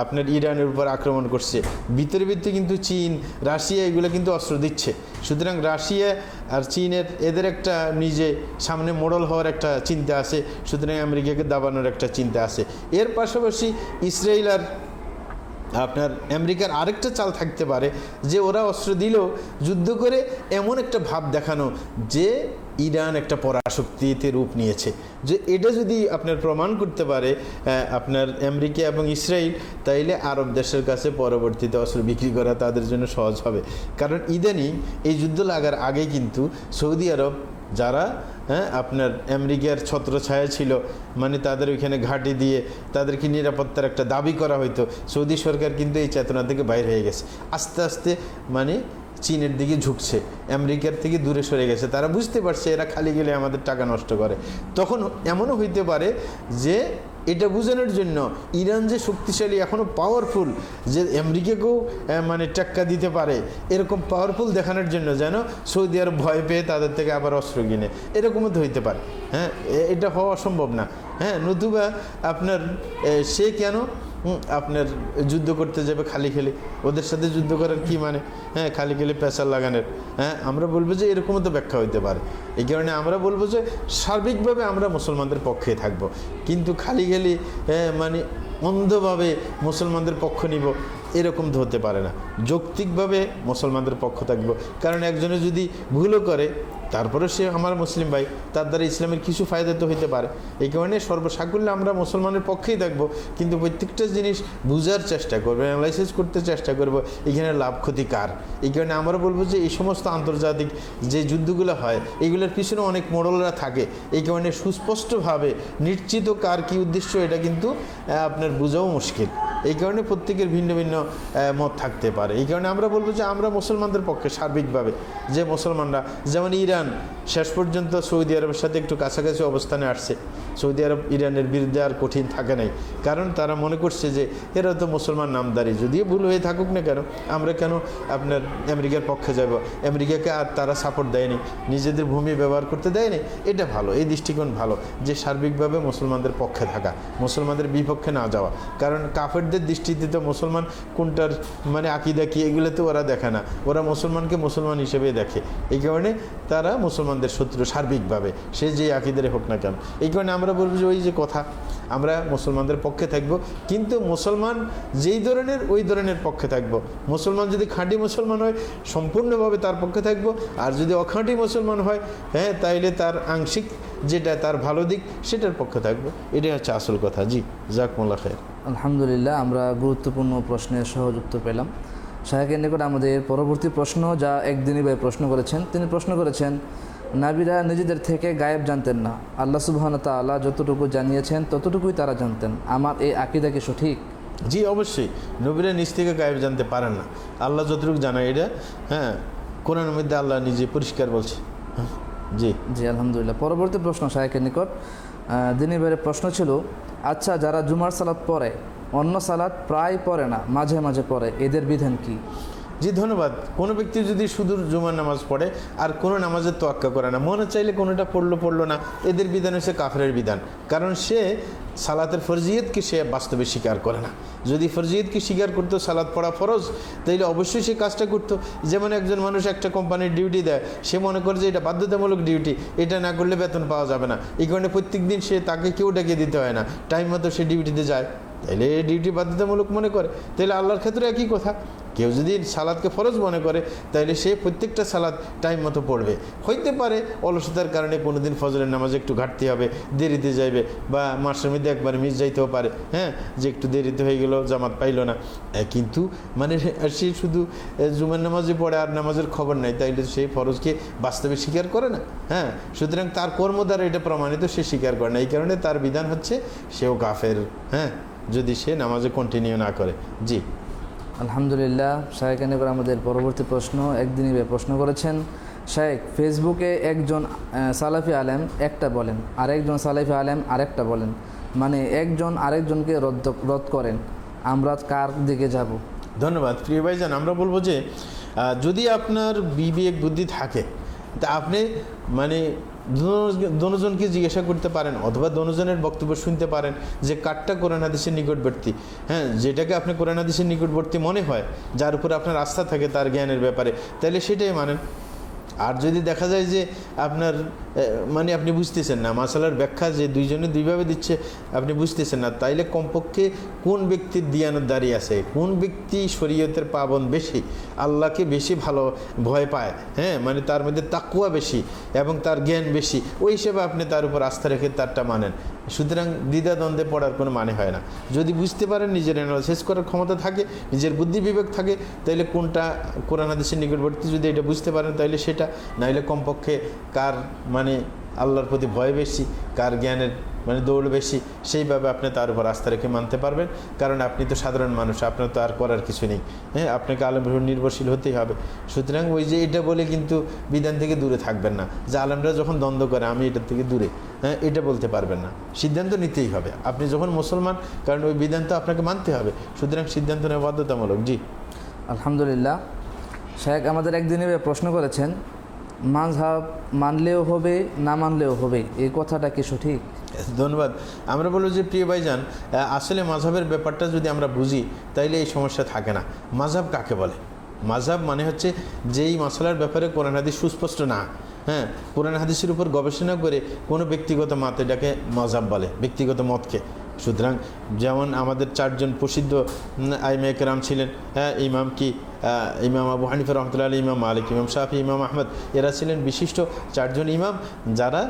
আপনার ইরানের উপর আক্রমণ করছে, ভিতরে কিন্তু চীন, রাশিয়া এগুলো কিন্তু অস্ত্র দিচ্ছে। সুতরাং রাশিয়া আর চীনের এদের একটা নিজে সামনে মোড়ল হওয়ার একটা চিন্তা আছে, সুতরাং আমেরিকাকে দাবানোর একটা চিন্তা আছে। এর পাশাপাশি ইসরায়েল আর আপনার আমেরিকার আরেকটা চাল থাকতে পারে যে ওরা অস্ত্র দিলেও যুদ্ধ করে এমন একটা ভাব দেখানো যে ইরান একটা পরাশক্তিতে রূপ নিয়েছে। যে এটা যদি আপনার প্রমাণ করতে পারে আপনার আমেরিকা এবং ইসরায়েল, তাইলে আরব দেশের কাছে পরবর্তীতে অস্ত্র বিক্রি করা তাদের জন্য সহজ হবে। কারণ ইদানিং এই যুদ্ধ লাগার আগে কিন্তু সৌদি আরব যারা আপনার আমেরিকার ছত্রছায়া ছিল, মানে তাদের ওইখানে ঘাঁটি দিয়ে তাদেরকে নিরাপত্তার একটা দাবি করা হইতো, সৌদি সরকার কিন্তু এই চেতনা থেকে বাইরে হয়ে গেছে, আস্তে আস্তে মানে চীনের দিকে ঝুঁকছে, আমেরিকার থেকে দূরে সরে গেছে। তারা বুঝতে পারছে এরা খালি গেলে আমাদের টাকা নষ্ট করে। তখন এমনও হইতে পারে যে এটা বোঝানোর জন্য ইরান যে শক্তিশালী, এখনও পাওয়ারফুল, যে আমেরিকাকেও মানে টেক্কা দিতে পারে, এরকম পাওয়ারফুল দেখানোর জন্য যেন সৌদি আরব ভয় পেয়ে তাদের থেকে আবার অস্ত্র কিনে, এরকমও তো হইতে পারে। হ্যাঁ, এটা হওয়া অসম্ভব না। হ্যাঁ, নতুবা আপনার সে কেন আপনার যুদ্ধ করতে যাবে খালি খেলে? ওদের সাথে যুদ্ধ করার কি মানে? হ্যাঁ, খালি খেলে প্রেসার লাগানোর। হ্যাঁ, আমরা বলবো যে এরকমও তো ব্যাখ্যা হইতে পারে। এই কারণে আমরা বলবো যে সার্বিকভাবে আমরা মুসলমানদের পক্ষে থাকবো, কিন্তু খালি খেলি মানে অন্ধভাবে মুসলমানদের পক্ষ নিব, এরকম তো হতে পারে না। যৌক্তিকভাবে মুসলমানদের পক্ষ থাকবো, কারণ একজনে যদি ভুলও করে তারপরে সে আমার মুসলিম ভাই, তার দ্বারা ইসলামের কিছু ফায়দা তো হতে পারে। এই কারণে সর্বসাকুল্যে আমরা মুসলমানের পক্ষেই থাকবো, কিন্তু প্রত্যেকটা জিনিস বুঝার চেষ্টা করবো, অ্যানালাইসিস করতে চেষ্টা করবো এখানে লাভ ক্ষতি কার। এই কারণে আমরা বলবো যে এই সমস্ত আন্তর্জাতিক যে যুদ্ধগুলো হয় এগুলোর পিছনে অনেক মোড়লরা থাকে। এই কারণে সুস্পষ্টভাবে নিশ্চিত কার কী উদ্দেশ্য এটা কিন্তু আপনার বোঝাও মুশকিল। এই কারণে প্রত্যেকের ভিন্ন ভিন্ন মত থাকতে পারে। এই কারণে আমরা বলবো যে আমরা মুসলমানদের পক্ষে সার্বিকভাবে, যে মুসলমানরা যেমন ইরান শেষ পর্যন্ত সৌদি আরবের সাথে একটু কাছাকাছি অবস্থানে আসছে, সৌদি আরব ইরানের বিরুদ্ধে আর কঠিন থাকে নাই, কারণ তারা মনে করছে যে এরা তো মুসলমান নামদারি, যদিও ভুল হয়ে থাকুক না কেন, আমরা কেন আপনার আমেরিকার পক্ষে যাব, আমেরিকাকে আর তারা সাপোর্ট দেয়নি, নিজেদের ভূমি ব্যবহার করতে দেয়নি। এটা ভালো, এই দৃষ্টিকোণ ভালো যে সার্বিকভাবে মুসলমানদের পক্ষে থাকা, মুসলমানদের বিপক্ষে না যাওয়া। কারণ কাফেরদের দৃষ্টিতে তো মুসলমান কোনটার মানে আকিদা কি এগুলো তো ওরা দেখে না, ওরা মুসলমানকে মুসলমান হিসেবে দেখে। এই কারণে তারা মুসলমানদের শত্রু সার্বিকভাবে, সে যে আকিদারে হোক না কেন। এই কারণে আমরা বলবো যে ওই যে কথা, আমরা মুসলমানদের পক্ষে থাকব, কিন্তু মুসলমান যেই ধরনের ওই ধরনের পক্ষে থাকব। মুসলমান যদি খাঁটি মুসলমান হয় সম্পূর্ণভাবে তার পক্ষে থাকব, আর যদি অখাঁটি মুসলমান হয় হ্যাঁ তাইলে তার আংশিক যেটা তার ভালো দিক সেটার পক্ষে থাকবো। এটাই হচ্ছে আসল কথা। জি, জাযাকুমুল্লাহ খায়র। আলহামদুলিল্লাহ, আমরা গুরুত্বপূর্ণ প্রশ্নের সহজ উত্তর পেলাম। শাহেখের নিকট আমাদের পরবর্তী প্রশ্ন, যা একদিনই ভাই প্রশ্ন করেছেন, তিনি প্রশ্ন করেছেন, নাবিরা নিজেদের থেকে গায়েব জানতেন না, আল্লাহ সুবহানাহু ওয়া তাআলা যতটুকু জানিয়েছেন ততটুকুই তারা জানতেন, আমার এই আকীদা কি সঠিক? জি অবশ্যই, নবীরা নিজ থেকে গায়েব জানতে পারেন না, আল্লাহ যতটুকু জানায় এটা হ্যাঁ কোরআনের মধ্যে আল্লাহ নিজে পরিষ্কার বলছে। জি জি আলহামদুলিল্লাহ। পরবর্তী প্রশ্ন শাহেখের নিকট, দিনী ভাইয়ের প্রশ্ন ছিল, আচ্ছা যারা জুমার সালাত পড়ে অন্য সালাত প্রায় পড়ে না, মাঝে মাঝে পড়ে, এদের বিধান কি? জি ধন্যবাদ। কোনো ব্যক্তি যদি শুধু জুমার নামাজ পড়ে আর কোনো নামাজের তোয়াক্কা করে না, মনে চাইলে কোনোটা পড়লো না, এদের বিধান হচ্ছে কাফেরের বিধান। কারণ সে সালাতের ফরজিয়তকে সে বাস্তবে স্বীকার করে না। যদি ফরজিয়তকে স্বীকার করতো, সালাত পড়া ফরজ, তাইলে অবশ্যই সে কাজটা করতো। যেমন একজন মানুষ একটা কোম্পানির ডিউটি দেয়, সে মনে করে যে এটা বাধ্যতামূলক ডিউটি, এটা না করলে বেতন পাওয়া যাবে না। এই কারণে প্রত্যেক দিন সে তাকে কেউ ডেকে দিতে হয় না, টাইম মতো সে ডিউটিতে যায়, তাইলে ডিউটি বাধ্যতামূলক মনে করে। তাইলে আল্লাহর ক্ষেত্রে একই কথা, কেউ যদি সালাদকে ফরজ মনে করে তাইলে সে প্রত্যেকটা সালাদ টাইম মতো পড়বে। হইতে পারে অলসতার কারণে কোনো দিন ফজরের নামাজে একটু ঘাটতি হবে, দেরিতে যাইবে, বা মাসের মধ্যে একবার মিস যাইতেও পারে, হ্যাঁ যে একটু দেরিতে হয়ে গেল, জামাত পাইল না, কিন্তু মানে সে শুধু জুমার নামাজে পড়ে আর নামাজের খবর নাই, তাইলে সেই ফরজকে বাস্তবে স্বীকার করে না। হ্যাঁ, সুতরাং তার কর্ম দ্বারা এটা প্রমাণিত, সে স্বীকার করে না। এই কারণে তার বিধান হচ্ছে সেও কাফের, হ্যাঁ যদি সে নামাজে কন্টিনিউ না করে। জি আলহামদুলিল্লাহ। শাহেখের নিকট আমাদের পরবর্তী প্রশ্ন, একদিনই ভাই প্রশ্ন করেছেন, শাহেখ ফেসবুকে একজন সালাফি আলেম একটা বলেন, আরেকজন সালাফি আলেম আরেকটা বলেন, মানে একজন আরেকজনকে রদ করেন, আমরা কার দিকে যাব? ধন্যবাদ প্রিয় ভাইজান। আমরা বলবো যে যদি আপনার বিবেক বুদ্ধি থাকে তা আপনি মানে দনোজনকে জিজ্ঞাসা করতে পারেন, অথবা দনোজনের বক্তব্য শুনতে পারেন যে কারটা কোরআন হাদিসের নিকটবর্তী, হ্যাঁ যেটাকে আপনি কোরআন হাদিসের নিকটবর্তী মনে হয়, যার উপর আপনার আস্থা থাকে তার জ্ঞানের ব্যাপারে, তাহলে সেটাই মানেন। আর যদি দেখা যায় যে আপনার মানে আপনি বুঝতেছেন না, মাসালার ব্যাখ্যা যে দুইজনে দুইভাবে দিচ্ছে আপনি বুঝতেছেন না, তাইলে কমপক্ষে কোন ব্যক্তির দিয়ানতদারি আছে, কোন ব্যক্তি শরীয়তের পাবন বেশি, আল্লাহকে বেশি ভালো ভয় পায়, হ্যাঁ মানে তার মধ্যে তাকওয়া বেশি এবং তার জ্ঞান বেশি, ওই হিসেবে আপনি তার উপর আস্থা রেখে তারটা মানেন। সুতরাং দ্বিধাদ্বন্দ্বে পড়ার কোনো মানে হয় না। যদি বুঝতে পারেন, নিজের অ্যানালাইসিস করার ক্ষমতা থাকে, নিজের বুদ্ধি বিবেক থাকে, তাইলে কোনটা কোরআন হাদিসের নিকটবর্তী যদি এটা বুঝতে পারেন তাইলে সেটা, নাইলে কমপক্ষে কার মানে আল্লাহর প্রতি ভয় বেশি, কার জ্ঞানের মানে দৌড় বেশি, সেইভাবে আপনি তার উপর আস্থা রেখে মানতে পারবেন। কারণ আপনি তো সাধারণ মানুষ, আপনার তো আর করার কিছু নেই, হ্যাঁ আপনাকে আলেমের উপর নির্ভরশীল হতেই হবে। সুতরাং ওই যে এটা বলে কিন্তু বিধান থেকে দূরে থাকবেন না, যে আলেমরা যখন দ্বন্দ্ব করে আমি এটার থেকে দূরে, হ্যাঁ এটা বলতে পারবেন না। সিদ্ধান্ত নিতেই হবে আপনি যখন মুসলমান, কারণ ওই বিধান তো আপনাকে মানতে হবে, সুতরাং সিদ্ধান্ত নেওয়া বাধ্যতামূলক। জি আলহামদুলিল্লাহ। শাহেখ আমাদের একদিনই প্রশ্ন করেছেন, মাযহাব মানলেও হবে না মানলেও হবে, এই কথাটা কি সঠিক? ধন্যবাদ। আমরা বলবো যে প্রিয় ভাইজান, আসলে মাযহাবের ব্যাপারটা যদি আমরা বুঝি তাইলে এই সমস্যা থাকে না। মাযহাব কাকে বলে? মাযহাব মানে হচ্ছে যেই মাসালার ব্যাপারে কোরআন হাদিস সুস্পষ্ট না, হ্যাঁ কোরআন হাদিসের উপর গবেষণা করে কোনো ব্যক্তিগত মত, এটাকে মাযহাব বলে, ব্যক্তিগত মতকে। সুতরাং যেমন আমাদের চারজন প্রসিদ্ধ আইমায়ে কেরাম ছিলেন, হ্যাঁ, ইমাম ইমাম আবু হানিফা রহমতুল্লাহ আলাইহি, ইমাম মালিক, ইমাম শাফি, ইমাম আহমদ, এরা ছিলেন বিশিষ্ট চারজন ইমাম, যারা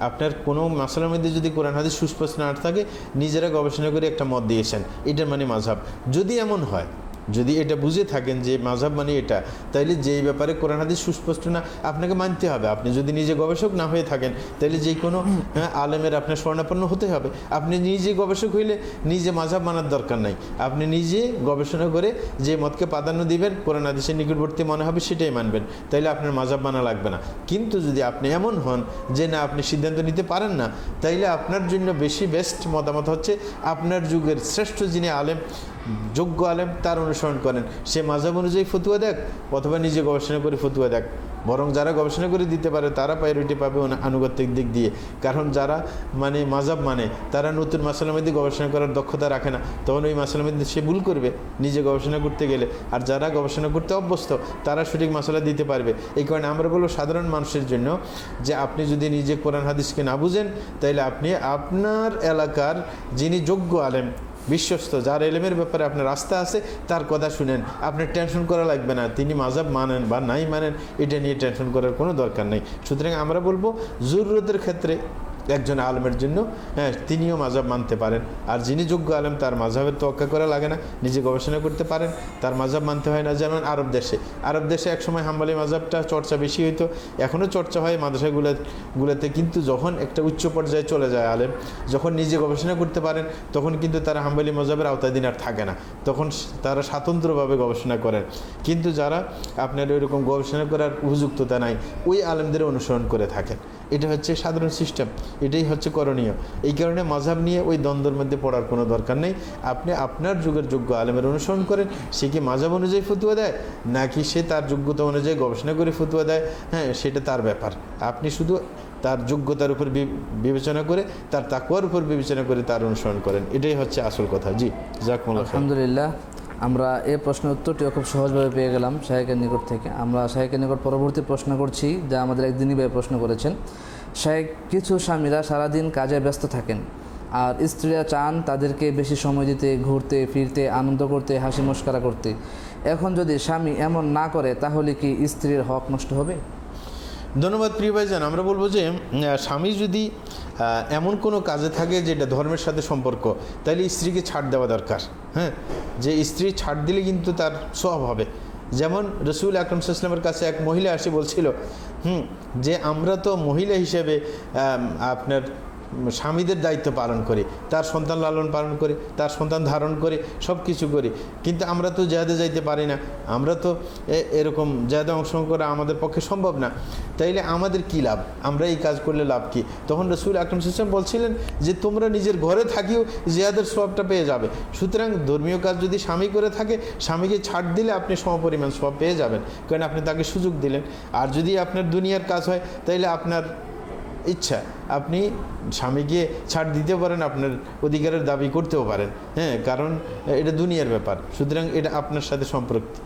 আপনার কোনো মাসলার মধ্যে যদি কোরআন হাদিস সুস্পষ্ট না থাকে নিজেরা গবেষণা করে একটা মত দিয়েছেন, এটার মানে মাযহাব। যদি এমন হয়, যদি এটা বুঝে থাকেন যে মাযহাব মানে এটা, তাইলে যেই ব্যাপারে কোরআন হাদিস সুস্পষ্ট না আপনাকে মানতে হবে। আপনি যদি নিজে গবেষক না হয়ে থাকেন তাহলে যে কোনো আলেমের আপনার শরণাপন্ন হতে হবে। আপনি নিজে গবেষক হইলে নিজে মাযহাব মানার দরকার নাই, আপনি নিজে গবেষণা করে যে মতকে প্রাধান্য দিবেন, কোরআন হাদিসের নিকটবর্তী মনে হবে সেটাই মানবেন, তাইলে আপনার মাযহাব মানা লাগবে না। কিন্তু যদি আপনি এমন হন যে না আপনি সিদ্ধান্ত নিতে পারেন না, তাইলে আপনার জন্য বেশি বেস্ট মতামত হচ্ছে আপনার যুগের শ্রেষ্ঠ যিনি আলেম, যোগ্য আলেম, তার অনুসরণ করেন। সে মাযহাব অনুযায়ী ফতুয়া দেখ অথবা নিজে গবেষণা করে ফতুয়া দেখ। বরং যারা গবেষণা করে দিতে পারে তারা প্রায়োরিটি পাবে আনুগত্যিক দিক দিয়ে। কারণ যারা মানে মাযহাব মানে তারা নতুন মাসলার মধ্যে গবেষণা করার দক্ষতা রাখে না, তখন ওই মাসলার মধ্যে সে ভুল করবে নিজে গবেষণা করতে গেলে। আর যারা গবেষণা করতে অভ্যস্ত তারা সঠিক মাসলা দিতে পারবে। এই কারণে আমরা বলবো সাধারণ মানুষের জন্য যে আপনি যদি নিজে কোরআন হাদিসকে না বুঝেন, তাইলে আপনি আপনার এলাকার যিনি যোগ্য আলেম, বিশ্বস্ত, যার এলেমের ব্যাপারে আপনার আস্থা আছে, তার কথা শুনেন। আপনার টেনশন করা লাগবে না তিনি মাযহাব মানেন বা নাই মানেন, এটা নিয়ে টেনশন করার কোনো দরকার নেই। সুতরাং আমরা বলবো জরুরতের ক্ষেত্রে একজন আলেমের জন্য, হ্যাঁ, তিনিও মাযহাব মানতে পারেন। আর যিনি যোগ্য আলেম তার মাযহাবের তোয়াক্কা করা লাগে না, নিজে গবেষণা করতে পারেন, তার মাযহাব মানতে হয় না। যেমন আরব দেশে একসময় হাম্বলি মাযহাবটা চর্চা বেশি হইতো, এখনও চর্চা হয় মাদ্রাসাগুলোতে, কিন্তু যখন একটা উচ্চ পর্যায়ে চলে যায় আলেম, যখন নিজে গবেষণা করতে পারেন, তখন কিন্তু তারা হাম্বলি মাযহাবের আওতাধীন আর থাকে না, তখন তারা স্বতন্ত্রভাবে গবেষণা করেন। কিন্তু যারা আপনার ওইরকম গবেষণা করার উপযুক্ততা নাই, ওই আলেমদের অনুসরণ করে থাকেন। এটা হচ্ছে সাধারণ সিস্টেম, এটাই হচ্ছে করণীয়। এই কারণে মাযহাব নিয়ে ওই দ্বন্দ্বের মধ্যে পড়ার কোনো দরকার নেই। আপনি আপনার যুগের যোগ্য আলেমের অনুসরণ করেন, সে কি মাযহাব অনুযায়ী ফতুয়া দেয় নাকি সে তার যোগ্যতা অনুযায়ী গবেষণা করে ফতুয়া দেয়, হ্যাঁ, সেটা তার ব্যাপার। আপনি শুধু তার যোগ্যতার উপর বিবেচনা করে, তার তাকওয়ার উপর বিবেচনা করে তার অনুসরণ করেন, এটাই হচ্ছে আসল কথা। জি, জাযাকুমুল্লাহ খাইর। আলহামদুলিল্লাহ, আমরা এই প্রশ্নের উত্তরটিও খুব সহজভাবে পেয়ে গেলাম শায়েখের নিকট থেকে। আমরা শায়েখের নিকট পরবর্তী প্রশ্ন করছি, যা আমাদের একদিনই ভাই প্রশ্ন করেছেন। শায়েখ, কিছু স্বামীরা সারাদিন কাজে ব্যস্ত থাকেন আর স্ত্রীরা চান তাদেরকে বেশি সময় দিতে, ঘুরতে ফিরতে, আনন্দ করতে, হাসি মশকরা করতে। এখন যদি স্বামী এমন না করে তাহলে কি স্ত্রীর হক নষ্ট হবে? ধন্যবাদ প্রিয় ভাইজান। আমরা বলবো যে স্বামী যদি এমন কোনো কাজে থাকে যেটা ধর্মের সাথে সম্পর্ক, তাহলে স্ত্রীকে ছাড় দেওয়া দরকার। হ্যাঁ, যে স্ত্রী ছাড় দিলে কিন্তু তার সওয়াব হবে। যেমন রাসূল আকরাম সাল্লাল্লাহু আলাইহি ওয়াসাল্লামের কাছে এক মহিলা এসে বলছিল যে আমরা তো মহিলা হিসেবে আপনার স্বামীদের দায়িত্ব পালন করি, তার সন্তান লালন পালন করি, তার সন্তান ধারণ করি, সব কিছু করি, কিন্তু আমরা তো জিহাদে যাইতে পারি না, আমরা তো এরকম জিহাদে অংশগ্রহণ করা আমাদের পক্ষে সম্ভব না, তাইলে আমাদের কি লাভ, আমরা এই কাজ করলে লাভ কি? তখন রাসূল আকরাম সাল্লাল্লাহু আলাইহি ওয়াসাল্লাম বলছিলেন যে তোমরা নিজের ঘরে থাকিও জিহাদের সওয়াবটা পেয়ে যাবে। সুতরাং ধর্মীয় কাজ যদি স্বামী করে থাকে, স্বামীকে ছাড় দিলে আপনি সমপরিমাণ সওয়াব পেয়ে যাবেন, কারণ আপনি তাকে সুযোগ দিলেন। আর যদি আপনার দুনিয়ার কাজ হয়, তাইলে আপনার ইচ্ছা, আপনি স্বামীকে ছাড় দিতে পারেন, আপনার অধিকারের দাবি করতেও পারেন, হ্যাঁ, কারণ এটা দুনিয়ার ব্যাপার। সুতরাং এটা আপনার সাথে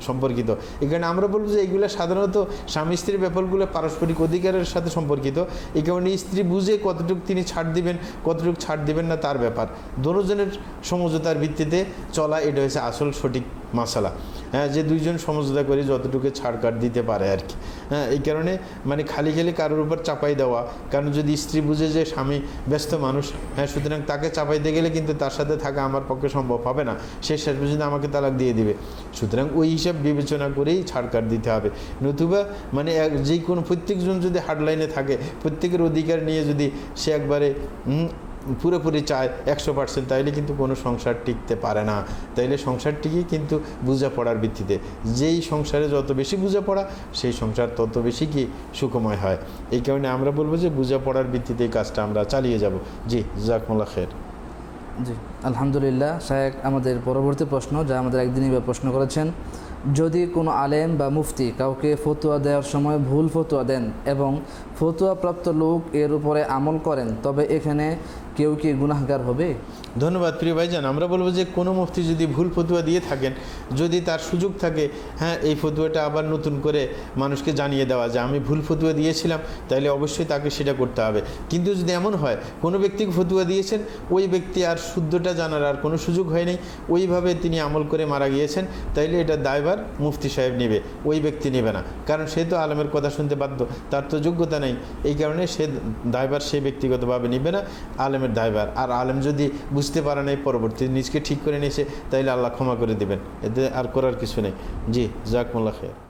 সম্পর্কিত। এখানে আমরা বলবো যে এইগুলো সাধারণত স্বামী স্ত্রীর ব্যাপারগুলো পারস্পরিক অধিকারের সাথে সম্পর্কিত। এই কারণে স্ত্রী বুঝে কতটুকু তিনি ছাড় দিবেন, কতটুকু ছাড় দিবেন না তার ব্যাপার। দুজনের সমঝোতার ভিত্তিতে চলা, এটা হচ্ছে আসল সঠিক মাসালা। হ্যাঁ, যে দুইজন সমঝোতা করে যতটুকু ছাড় কাট দিতে পারে আর কি। হ্যাঁ, এই কারণে মানে খালি কারোর উপর চাপাই দেওয়া, কারণ যদি স্ত্রী বুঝে যে স্বামী ব্যস্ত মানুষ, হ্যাঁ, সুতরাং তাকে চাপাইতে গেলে কিন্তু তার সাথে থাকা আমার পক্ষে সম্ভব হবে না, সে শেষ পর্যন্ত আমাকে তালাক দিয়ে দিবে। সুতরাং ওই হিসাব বিবেচনা করেই ছাড় কাট দিতে হবে। নতুবা মানে যে কোনো প্রত্যেকজন যদি হার্ডলাইনে থাকে, প্রত্যেকের অধিকার নিয়ে যদি সে একবারে পুরোপুরি চায় 100%, তাইলে কিন্তু কোনো সংসার টিকতে পারে না। তাইলে সংসার টিকে কিন্তু বোঝাপড়ার ভিত্তিতে, যেই সংসারে যত বেশি বোঝাপড়া, সেই সংসার তত বেশি কি সুখময় হয়। এই কারণে আমরা বলবো যে বোঝাপড়ার ভিত্তিতে এই কাজটা আমরা চালিয়ে যাব। জি, জাযাকুমুল্লাহ খাইর। জি, আলহামদুলিল্লাহ। শায়েখ, আমাদের পরবর্তী প্রশ্ন, যা আমাদের একদিনই প্রশ্ন করেছেন, যদি কোনো আলেম বা মুফতি কাউকে ফতোয়া দেওয়ার সময় ভুল ফতোয়া দেন এবং ফতোয়াপ্রাপ্ত লোক এর উপরে আমল করেন, তবে এখানে কেউ কি গুনাহগার হবে? ধন্যবাদ প্রিয় ভাইজান। আমরা বলবো যে কোনো মুফতি যদি ভুল ফতুয়া দিয়ে থাকেন, যদি তার সুযোগ থাকে, হ্যাঁ, এই ফতুয়াটা আবার নতুন করে মানুষকে জানিয়ে দেওয়া যে আমি ভুল ফতুয়া দিয়েছিলাম, তাহলে অবশ্যই তাকে সেটা করতে হবে। কিন্তু যদি এমন হয় কোনো ব্যক্তিকে ফতুয়া দিয়েছেন, ওই ব্যক্তি আর শুদ্ধটা আমলটা জানার আর কোনো সুযোগ হয়নি, ওইভাবে তিনি আমল করে মারা গিয়েছেন, তাইলে এটা দায়ভার মুফতি সাহেব নেবে, ওই ব্যক্তি নেবে না, কারণ সে তো আলেমের কথা শুনতে বাধ্য, তার তো যোগ্যতা নেই। এই কারণে সে দায়ভার সে ব্যক্তিগতভাবে নেবে না, আলেমের দায়ভার। আর আলেম যদি বুঝতে পারে নাই, পরবর্তী নিজকে ঠিক করে নিয়েছে, তাইলে আল্লাহ ক্ষমা করে দেবেন, এতে আর করার কিছু নেই। জি, জাযাকুমুল্লাহ খাইর।